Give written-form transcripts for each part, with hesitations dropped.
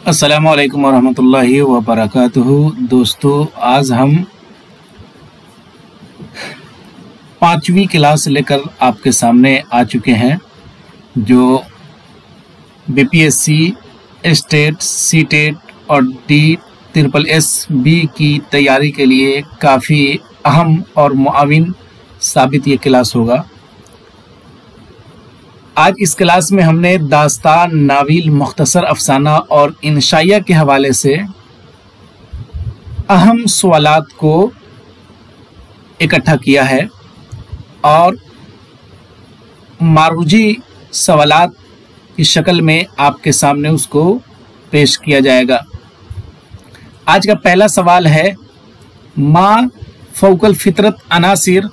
अस्सलामु अलैकुम वरहमतुल्लाहि वबरकातुहू। दोस्तों, आज हम 5वीं क्लास लेकर आपके सामने आ चुके हैं, जो बीपीएससी, स्टेट, सीटेट और DSSS-B की तैयारी के लिए काफ़ी अहम और मुआविन साबित ये क्लास होगा। आज इस क्लास में हमने दास्तान, नाविल, मुख्तसर अफसाना और इंशाइया के हवाले से अहम सवालात को इकट्ठा किया है और मारूजी सवालात की शक्ल में आपके सामने उसको पेश किया जाएगा। आज का पहला सवाल है, माँ फौकल फितरत अनासिर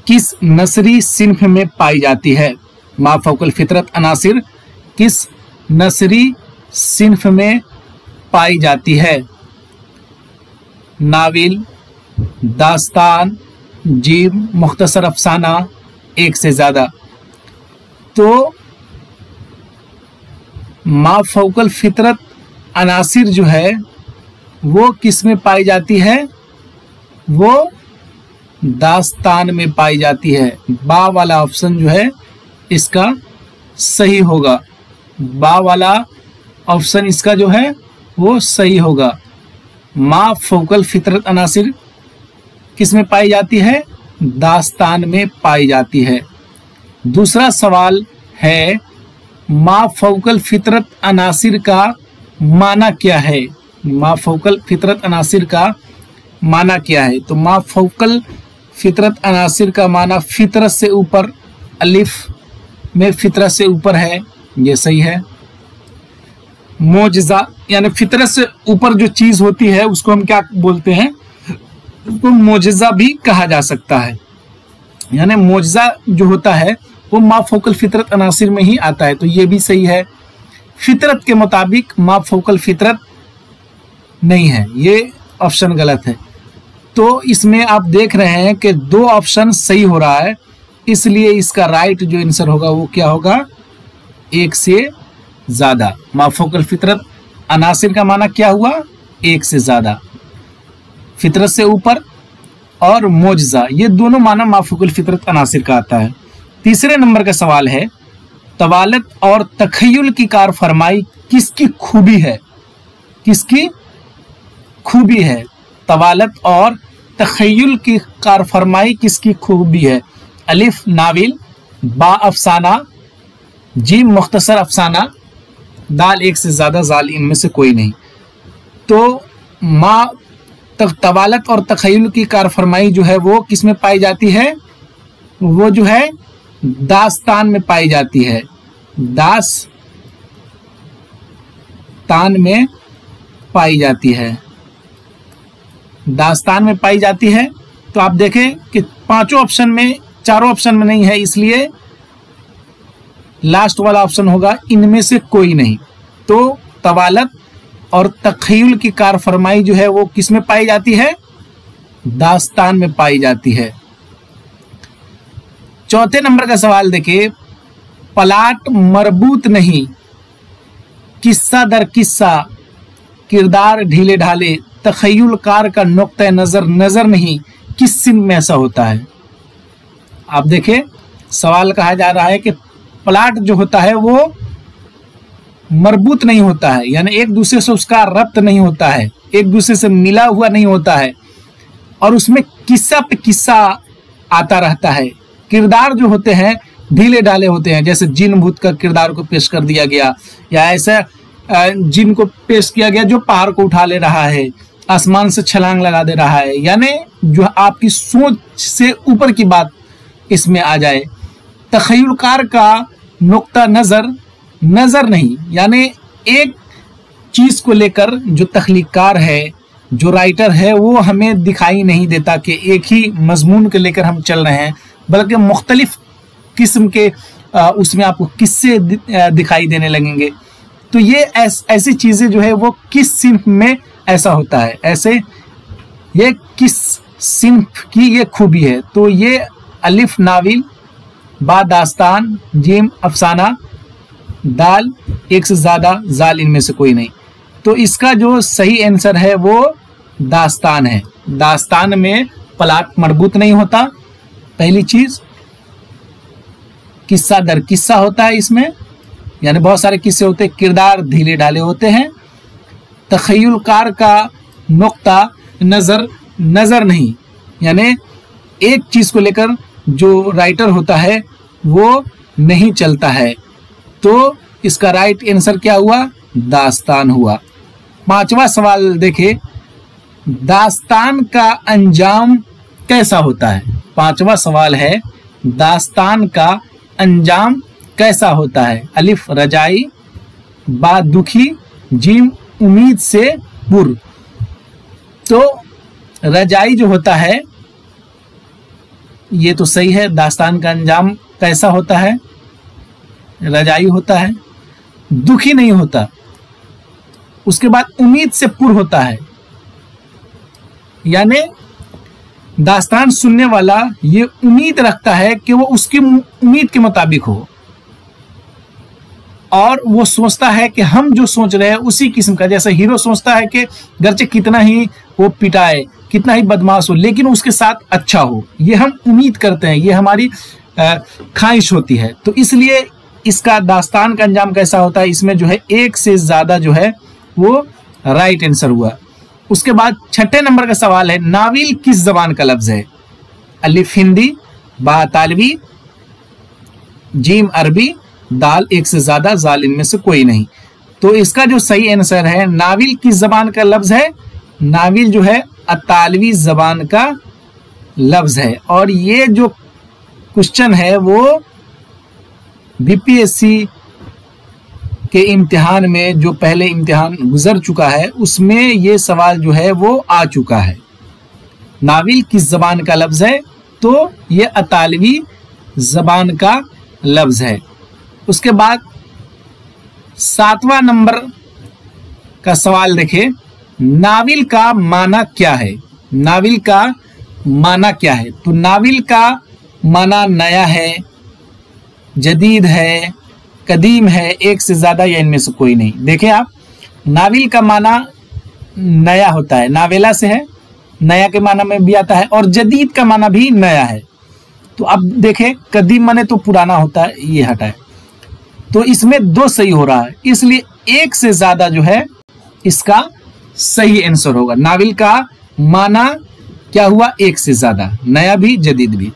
किस नस्री सिन्फ में पाई जाती है? माँ फौकल फितरत अनासिर किस नस्री सिन्फ में पाई जाती है? नाविल, दास्तान, जीम, मुख्तसर अफसाना, एक से ज़्यादा। तो माँ फौकल फितरत अनासिर जो है वो किस में पाई जाती है? वो दास्तान में पाई जाती है। बा वाला ऑप्शन जो है इसका सही होगा। बा वाला ऑप्शन इसका जो है वो सही होगा। माँ फौकल फितरत अनासिर किस में पाई जाती है? दास्तान में पाई जाती है। दूसरा सवाल है, माँ फौकल फितरत अनासिर का माना क्या है? माँ फौकल फितरत अनासिर का माना क्या है? तो माँ फौकल फितरत अनासिर का माना फितरत से ऊपर, अलिफ में फितरत से ऊपर है, ये सही है। मोजज़ा यानी फितरत से ऊपर जो चीज़ होती है उसको हम क्या बोलते हैं? उसको मोजज़ा भी कहा जा सकता है। यानी मोजज़ा जो होता है वो माँ फौकल फितरत अनासिर में ही आता है, तो ये भी सही है। फितरत के मुताबिक माँ फौकल फितरत नहीं है, ये ऑप्शन गलत है। तो इसमें आप देख रहे हैं कि दो ऑप्शन सही हो रहा है, इसलिए इसका राइट जो आंसर होगा वो क्या होगा? एक से ज़्यादा। माँ फौकल फितरत अनासिर का माना क्या हुआ? एक से ज़्यादा। फितरत से ऊपर और मोजज़ा, ये दोनों माना माँ फौकल फितरत अनासिर का आता है। तीसरे नंबर का सवाल है, तवालत और तखय्युल की कार फरमाई किसकी खूबी है? किसकी खूबी है? तवालत और तखय्युल की कार फरमाई किसकी खूबी है? अलिफ नाविल, बा अफसाना, जीम मुख्तसर अफसाना, दाल एक से ज़्यादा, जाल इनमें से कोई नहीं। तो माँ तवालत और तखय्युल की कार फरमाई जो है वो किस में पाई जाती है? वो जो है दास्तान में पाई जाती है। दास्तान में पाई जाती है। दास्तान में पाई जाती है। तो आप देखें कि पांचों ऑप्शन में, चारों ऑप्शन में नहीं है, इसलिए लास्ट वाला ऑप्शन होगा इनमें से कोई नहीं। तो तवालत और तखय्युल की कार फरमाई जो है वो किस में पाई जाती है? दास्तान में पाई जाती है। चौथे नंबर का सवाल देखिए, प्लाट मरबूत नहीं, किस्सा दर किस्सा, किरदार ढीले ढाले, तखय्युल कार का नुक्ता नजर नजर नहीं, किस सिन्फ में ऐसा होता है? आप देखिए, सवाल कहा जा रहा है कि प्लाट जो होता है वो मरबूत नहीं होता है, यानी एक दूसरे से उसका रब्त नहीं होता है, एक दूसरे से मिला हुआ नहीं होता है, और उसमें किस्सा पे किस्सा आता रहता है। किरदार जो होते हैं ढीले ढाले होते हैं, जैसे जिन भूत का किरदार को पेश कर दिया गया, या ऐसा जिन को पेश किया गया जो पहाड़ को उठा ले रहा है, आसमान से छलांग लगा दे रहा है, यानी जो आपकी सोच से ऊपर की बात इसमें आ जाए। तखय्युलकार का नुक्ता नज़र नज़र नहीं, यानी एक चीज़ को लेकर जो तख्लीकार है, जो राइटर है, वो हमें दिखाई नहीं देता कि एक ही मजमून को लेकर हम चल रहे हैं, बल्कि मुख्तलिफ किस्म के उसमें आपको किस्से दिखाई देने लगेंगे। तो ये ऐसी चीज़ें जो है वो किस सिन्फ में ऐसा होता है, ऐसे ये किस सिन्फ की ये खूबी है? तो ये अलिफ नाविल, बा दास्तान, जीम अफसाना, दाल एक से ज़्यादा, जाल इनमें से कोई नहीं। तो इसका जो सही आंसर है वो दास्तान है। दास्तान में प्लॉट मरबूत नहीं होता, पहली चीज। किस्सा दर किस्सा होता है इसमें, यानी बहुत सारे किस्से होते हैं, किरदार ढीले ढाले होते हैं। तखय्युलकार का नुक्ता नजर नजर नहीं, यानी एक चीज को लेकर जो राइटर होता है वो नहीं चलता है। तो इसका राइट आंसर क्या हुआ? दास्तान हुआ। पांचवा सवाल देखे, दास्तान का अंजाम कैसा होता है? पांचवा सवाल है, दास्तान का अंजाम कैसा होता है? अलिफ रजाई, बा दुखी, जीम उम्मीद से पुर। तो रजाई जो होता है ये तो सही है। दास्तान का अंजाम कैसा होता है? रजाई होता है, दुखी नहीं होता। उसके बाद उम्मीद से पुर होता है, यानी दास्तान सुनने वाला ये उम्मीद रखता है कि वो उसकी उम्मीद के मुताबिक हो, और वो सोचता है कि हम जो सोच रहे हैं उसी किस्म का। जैसे हीरो सोचता है कि गर्चे कितना ही वो पिटाए, कितना ही बदमाश हो, लेकिन उसके साथ अच्छा हो, ये हम उम्मीद करते हैं, ये हमारी ख्वाहिश होती है। तो इसलिए इसका दास्तान का अंजाम कैसा होता है, इसमें जो है एक से ज्यादा जो है वो राइट आंसर हुआ। उसके बाद छठे नंबर का सवाल है, नाविल किस जबान का लफ्ज है? अलिफ हिंदी, बा तालवी, जीम अरबी, दाल एक से ज्यादा, जाल इनमें से कोई नहीं। तो इसका जो सही आंसर है, नाविल किस जबान का लफ्ज है? नाविल जो है अतालवी जबान का लफ्ज है। और ये जो क्वेश्चन है वो बीपीएससी के इम्तिहान में, जो पहले इम्तिहान गुजर चुका है, उसमें ये सवाल जो है वो आ चुका है। नाविल किस जबान का लफ्ज है? तो ये अतालवी जबान का लफ्ज है। उसके बाद सातवां नंबर का सवाल देखें, नाविल का माना क्या है? नाविल का माना क्या है? तो नाविल का माना नया है, जदीद है, कदीम है, एक से ज्यादा, या इनमें से कोई नहीं। देखें आप, नाविल का माना नया होता है, नावेला से है, नया के माना में भी आता है, और जदीद का माना भी नया है। तो अब देखें, कदीम माने तो पुराना होता है, ये हटाए, तो इसमें दो सही हो रहा है, इसलिए एक से ज्यादा जो है इसका सही आंसर होगा। नाविल का माना क्या हुआ? एक से ज्यादा, नया भी जदीद भी।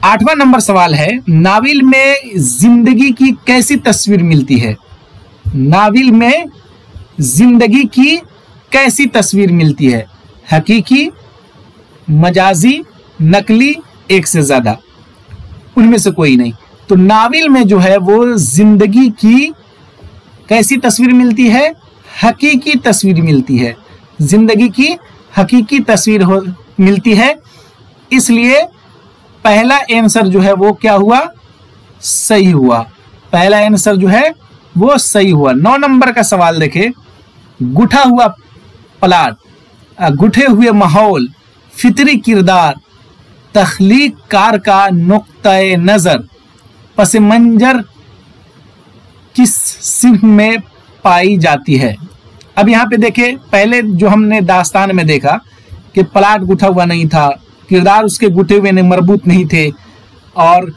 आठवां नंबर सवाल है, नाविल में जिंदगी की कैसी तस्वीर मिलती है? नाविल में जिंदगी की कैसी तस्वीर मिलती है? हकीकी, मजाजी, नकली, एक से ज्यादा, उनमें से कोई नहीं। तो नाविल में जो है वो जिंदगी की कैसी तस्वीर मिलती है? हकीकी तस्वीर मिलती है, जिंदगी की हकीकी तस्वीर मिलती है। इसलिए पहला आंसर जो है वो क्या हुआ? सही हुआ। पहला आंसर जो है वो सही हुआ। 9 नंबर का सवाल देखे, गुठा हुआ प्लाट, गुठे हुए माहौल, फितरी किरदार, तख्लीक कार का नुक्ता-ए नजर, पस मंजर किस सिंह में पाई जाती है? अब यहाँ पे देखे, पहले जो हमने दास्तान में देखा कि प्लाट गुठा हुआ नहीं था, किरदार उसके गुठे हुए मरबूत नहीं थे, और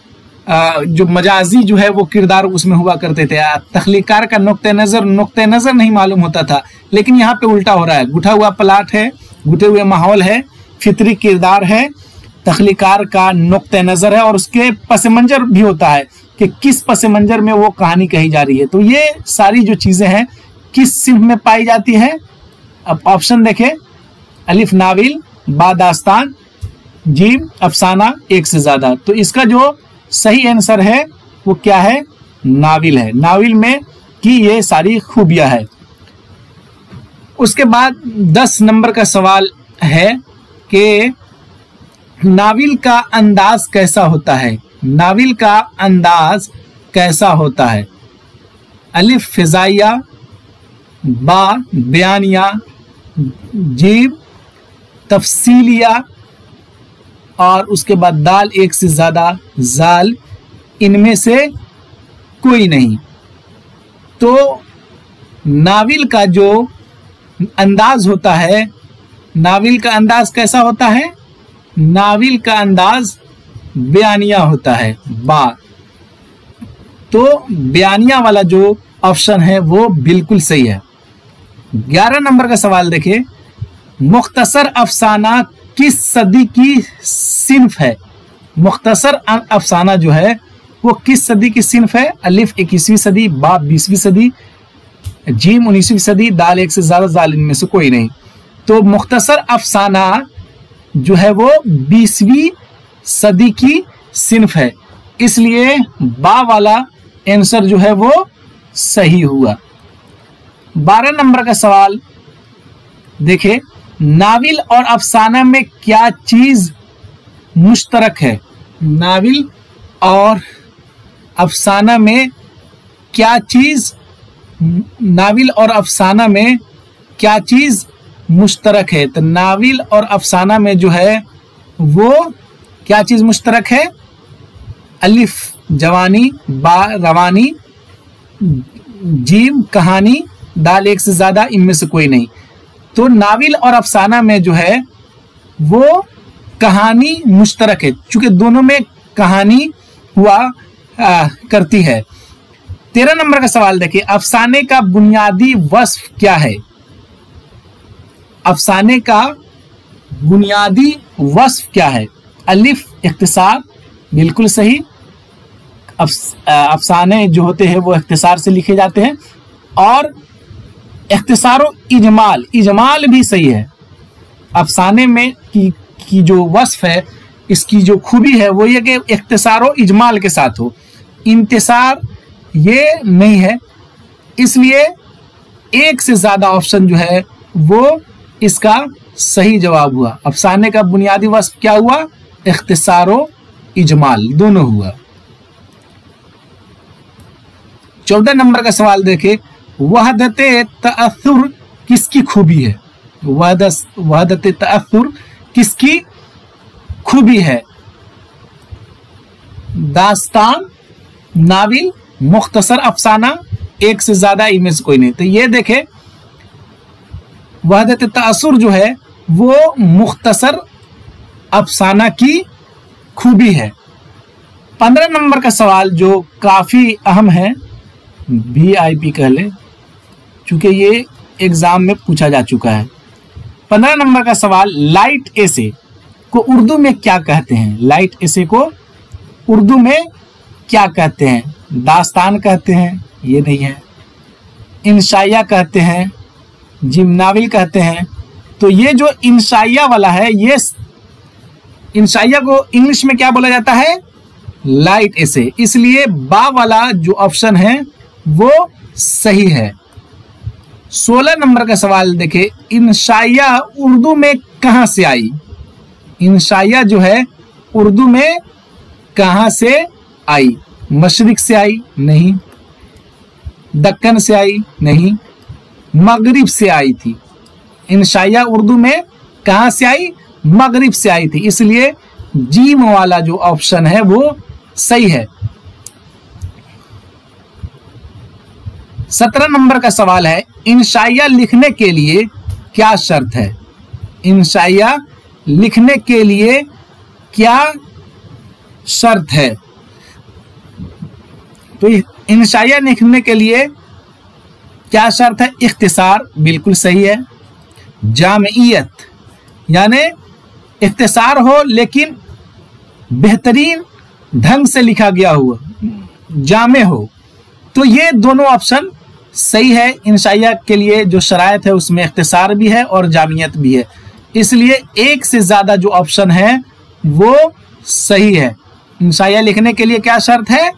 जो मजाजी जो है वो किरदार उसमें हुआ करते थे। तख्लीकार का नुक्ता नजर नहीं मालूम होता था, लेकिन यहाँ पे उल्टा हो रहा है। गुठा हुआ प्लाट है, गुठे हुए माहौल है, फितरी किरदार है, तख्लीकार का नुक्ता नजर है, और उसके पस मंजर भी होता है कि किस पस मंजर में वो कहानी कही जा रही है। तो ये सारी जो चीजें हैं किस सिंह में पाई जाती है? अब ऑप्शन देखें, अलिफ नाविल, बा दास्तान, जीम अफसाना, एक से ज्यादा। तो इसका जो सही आंसर है वो क्या है? नाविल है। नाविल में की ये सारी खूबियां है। उसके बाद 10 नंबर का सवाल है कि नाविल का अंदाज कैसा होता है? नाविल का अंदाज कैसा होता है? अलिफ फिजाइया, बा बयानिया, जीम तफसीलिया, और उसके बाद दाल एक से ज्यादा, जाल इनमें से कोई नहीं। तो नाविल का जो अंदाज होता है, नाविल का अंदाज कैसा होता है? नाविल का अंदाज बयानिया होता है, बा। तो बयानिया वाला जो ऑप्शन है वो बिल्कुल सही है। 11 नंबर का सवाल देखिए, मुख्तसर अफसाना किस सदी की सिन्फ है? मुख्तसर अफसाना जो है वो किस सदी की सिन्फ है? अलिफ 21वीं सदी, बा 20वीं सदी, जीम 19वीं सदी, दाल एक से ज्यादा, जाल इनमें से कोई नहीं। तो मुख्तसर अफसाना जो है वो 20वीं सदी की सिन्फ है, इसलिए बा वाला आंसर जो है वो सही हुआ। 12 नंबर का सवाल देखें, नाविल और अफसाना में क्या चीज मुश्तरक है? नाविल और अफसाना में क्या चीज, नाविल और अफसाना में क्या चीज मुश्तरक है? तो नाविल और अफसाना में जो है वो क्या चीज मुश्तरक है? अलिफ जवानी, बा रवानी, जीम कहानी, दाल एक से ज्यादा, इनमें से कोई नहीं। तो नाविल और अफसाना में जो है वो कहानी मुश्तरक है, चूंकि दोनों में कहानी हुआ करती है। 13 नंबर का सवाल देखिए, अफसाने का बुनियादी वस्फ क्या है? अफसाने का बुनियादी वस्फ क्या है? अलिफ इख्तिसार, बिल्कुल सही। अफसाने जो होते हैं वो इख्तिसार से लिखे जाते हैं, और इख्तिसारो इजमाल, इजमाल भी सही है। अफसाने में की जो वस्फ है, इसकी जो खूबी है वो ये कि इख्तिसारो इजमाल के साथ हो, इंतिसार ये नहीं है, इसलिए एक से ज्यादा ऑप्शन जो है वो इसका सही जवाब हुआ। अफसाने का बुनियादी वस्फ क्या हुआ? इख्तिसारो इजमाल, दोनों हुआ। 14 नंबर का सवाल देखे, वहदते तअस्सुर किसकी खूबी है? वहदते तअस्सुर किसकी खूबी है? दास्तान, नाविल, मुख्तसर अफसाना, एक से ज्यादा, इनमें से कोई नहीं। तो ये देखे, वहदत तअस्सुर जो है वो मुख्तसर अफसाना की खूबी है। 15 नंबर का सवाल जो काफी अहम है, VIP कह ले, चूंकि ये एग्जाम में पूछा जा चुका है। 15 नंबर का सवाल, लाइट एसे को उर्दू में क्या कहते हैं? लाइट एसे को उर्दू में क्या कहते हैं? दास्तान कहते हैं, ये नहीं है। इंशाइया कहते हैं, जिमनाविल कहते हैं। तो ये जो इंशाइया वाला है, ये इंशाइया को इंग्लिश में क्या बोला जाता है? लाइट एसे, इसलिए बा वाला जो ऑप्शन है वो सही है। 16 नंबर का सवाल देखे, इंशाइया उर्दू में कहां से आई? इंशाइया जो है उर्दू में कहां से आई? मशरिक से आई? नहीं। दक्कन से आई? नहीं। मगरिब से आई थी। इंशाइया उर्दू में कहां से आई? मगरिब से आई थी, इसलिए जीम वाला जो ऑप्शन है वो सही है। 17 नंबर का सवाल है, इंशाइया लिखने के लिए क्या शर्त है? इंशाइया लिखने के लिए क्या शर्त है? तो इंशाइया लिखने के लिए क्या शर्त है? इख्तिसार, बिल्कुल सही है। जामियत, यानी इख्तिसार हो लेकिन बेहतरीन ढंग से लिखा गया हुआ, जामे हो। तो ये दोनों ऑप्शन सही है। इंशाइया के लिए जो शरायत है उसमें इख्तिसार भी है और जामियत भी है, इसलिए एक से ज्यादा जो ऑप्शन है वो सही है। इंशाइया लिखने के लिए क्या शर्त है?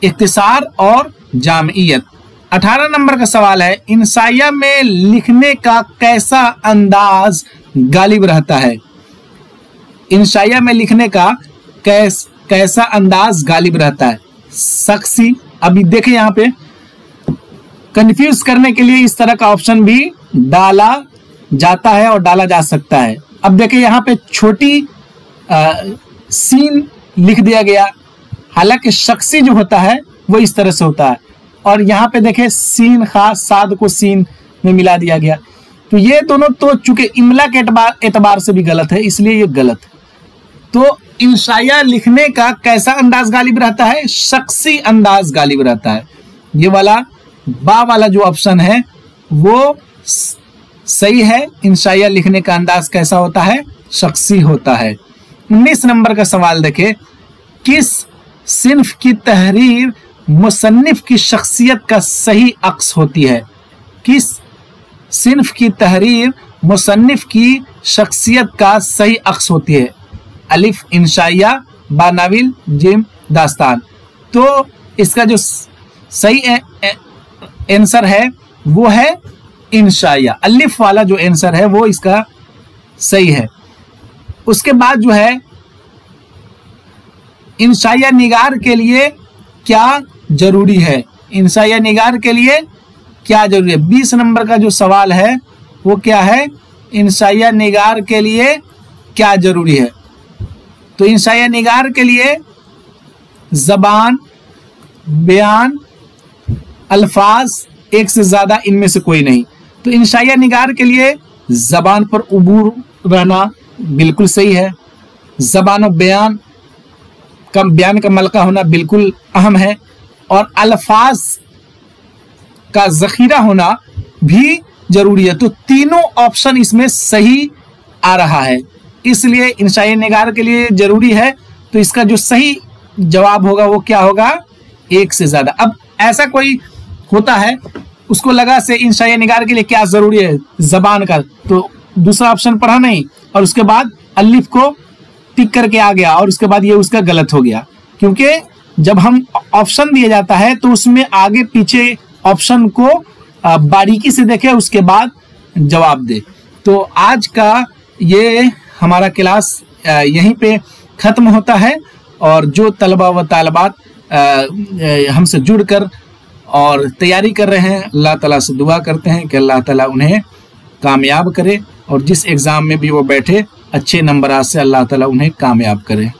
इख्तिसार और जामियत। 18 नंबर का सवाल है, इंशाइया में लिखने का कैसा अंदाज गालिब रहता है? इंशाइया में लिखने का कैसा अंदाज गालिब रहता है? शख्सी, अभी देखिए यहाँ पे कंफ्यूज करने के लिए इस तरह का ऑप्शन भी डाला जाता है और डाला जा सकता है। अब देखिए यहाँ पे छोटी सीन लिख दिया गया, हालांकि शख्सी जो होता है वो इस तरह से होता है। और यहाँ पे देखें सीन खास साद को सीन में मिला दिया गया। तो ये दोनों तो चूंकि इमला के एतबार से भी गलत है, इसलिए ये गलत है। तो इंशाया लिखने का कैसा अंदाज गालिब रहता है? शख्सी अंदाज गालिब रहता है। ये वाला बा वाला जो ऑप्शन है वो सही है। इंशाया लिखने का अंदाज कैसा होता है? शख्सी होता है। 19 नंबर का सवाल देखें, किस सिन्फ की तहरीर मुसन्निफ की शख्सियत का सही अक्स होती है? किस सिन्फ की तहरीर मुसन्निफ की शख्सियत का सही अक्स होती है? अलिफ इंशाइया, बा नाविल, जिम दास्तान। तो इसका जो सही आंसर है वो है इंशाइया। अलिफ वाला जो आंसर है वो इसका सही है। उसके बाद जो है इंशाइया निगार के लिए क्या जरूरी है? इंशाइया निगार के लिए क्या जरूरी है? 20 नंबर का जो सवाल है वो क्या है? इंशाइया निगार के लिए क्या जरूरी है? तो इंशाइया निगार के लिए जबान, बयान, अल्फाज, एक से ज्यादा इनमें से कोई नहीं। तो इंशाइया निगार के लिए जबान पर उबूर रहना बिल्कुल सही है। जबान और बयान का मलका होना बिल्कुल अहम है, और अल्फाज का जखीरा होना भी जरूरी है। तो तीनों ऑप्शन इसमें सही आ रहा है, इसलिए इंशाइया निगार के लिए जरूरी है। तो इसका जो सही जवाब होगा वो क्या होगा? एक से ज्यादा। अब ऐसा कोई होता है उसको लगा से इंशाइया निगार के लिए क्या जरूरी है? जबान का, तो दूसरा ऑप्शन पढ़ा नहीं और उसके बाद अलिफ को टिक करके आ गया और उसके बाद ये उसका गलत हो गया। क्योंकि जब हम ऑप्शन दिया जाता है तो उसमें आगे पीछे ऑप्शन को बारीकी से देखे, उसके बाद जवाब दे। तो आज का ये हमारा क्लास यहीं पे ख़त्म होता है। और जो तलबा व तालबात हमसे जुड़कर और तैयारी कर रहे हैं, अल्लाह ताला से दुआ करते हैं कि अल्लाह ताला उन्हें कामयाब करे, और जिस एग्ज़ाम में भी वो बैठे अच्छे नंबरात से अल्लाह ताला उन्हें कामयाब करे।